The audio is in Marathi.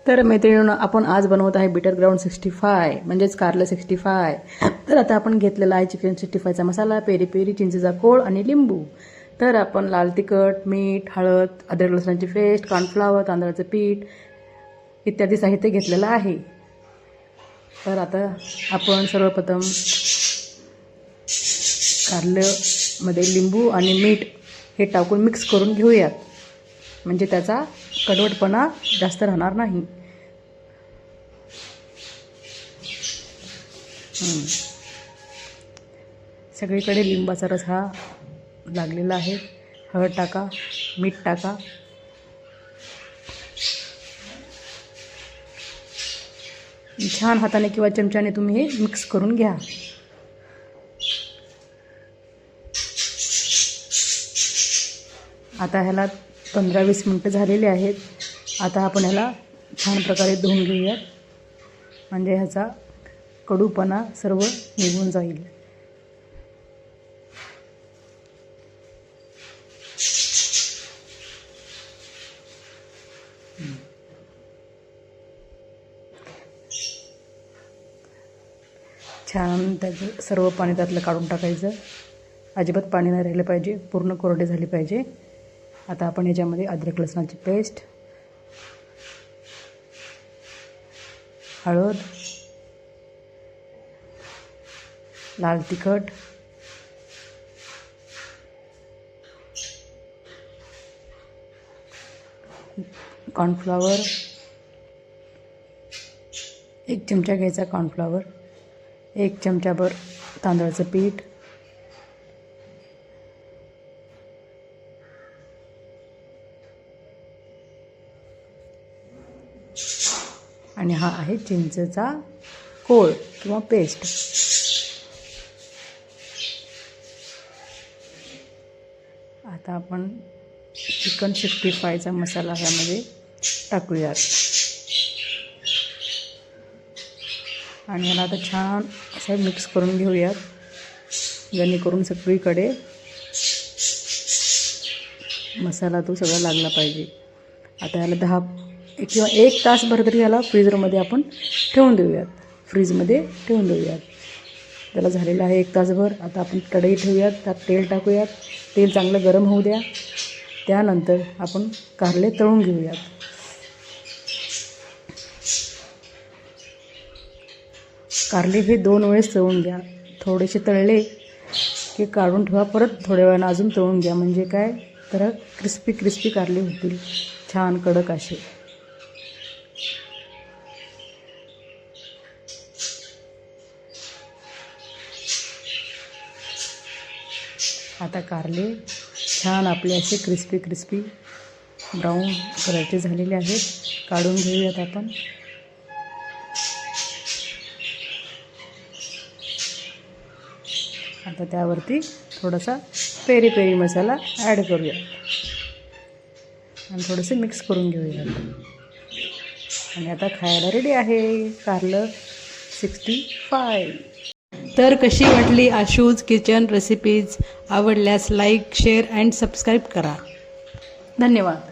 तर मैत्रिणींनो, आपण आज बनवत आहे बिटर ग्राउंड 65 म्हणजेच कारलं 65। तर आता आपण घेतलेला आहे चिकन 65चा मसाला, पेरी पेरी, चिंचेचा कोळ आणि लिंबू। तर आपण लाल तिखट, मीठ, हळद, अद्रक लसणाची पेस्ट, कॉर्नफ्लॉवर, तांदळाचं पीठ इत्यादी साहित्य घेतलेलं आहे। तर आता आपण सर्वप्रथम कारल्यामध्ये लिंबू आणि मीठ हे टाकून मिक्स करून घेऊयात, म्हणजे त्याचा कडवटपणा जास्त राहणार नाही। सगळीकडे लिंबाचा रस हा लागलेला आहे। हळद टाका, मीठ टाका, छान हाताने किंवा चमच्याने तुम्ही हे मिक्स करून घ्या। आता ह्याला 15-20 मिनिटं झालेली आहेत। आता आपण ह्याला छान प्रकारे धुवून घेऊयात, म्हणजे ह्याचा कडूपणा सर्व निघून जाईल। छान त्याचं सर्व पाणी त्यातलं काढून टाकायचं, अजिबात पाणी नाही राहिलं पाहिजे, पूर्ण कोरडे झाले पाहिजे। आता आपण याच्यामध्ये अद्रक लसणाची पेस्ट, हळद, लाल तिखट, कॉर्नफ्लॉवर, 1 चमचा घ्यायचा कॉर्नफ्लॉवर, 1 चमचाभर तांदळाचं पीठ, आणि हा आहे चिंचेचा कोळ किंवा पेस्ट। आता आपण चिकन 65चा मसाला ह्यामध्ये टाकूयात आणि याला आता छान असं मिक्स करून घेऊयात, जेणेकरून सगळीकडे मसाला तो सगळा लागला पाहिजे। आता याला 10 किंवा 1 तासभर तरी याला फ्रीजरमध्ये आपण ठेवून देऊयात, फ्रीजमध्ये ठेवून देऊयात। त्याला झालेलं आहे 1 तासभर। आता आपण कढई ठेवूयात, त्यात तेल टाकूयात, तेल चांगलं गरम होऊ द्या। त्यानंतर आपण कारले तळून घेऊयात। कारले हे 2 वेळेस तळून घ्या, थोडेसे तळले की काढून ठेवा, परत थोड्या वेळानं अजून तळून घ्या, म्हणजे काय तर क्रिस्पी क्रिस्पी कारले होतील, छान कडक असे। आता कारले छान आपले असे क्रिस्पी क्रिस्पी ब्राऊन कलरचे झालेले आहेत, काढून घेऊयात आपण। आता त्यावरती थोडासा पेरी पेरी मसाला ॲड करूया आणि थोडेसे मिक्स करून घेऊयात, आणि आता खायला रेडी आहे कारलं 65। तर कशी वाटली आशूज किचन रेसिपीज? आवडल्यास लाईक, शेअर अँड सबस्क्राईब करा। धन्यवाद।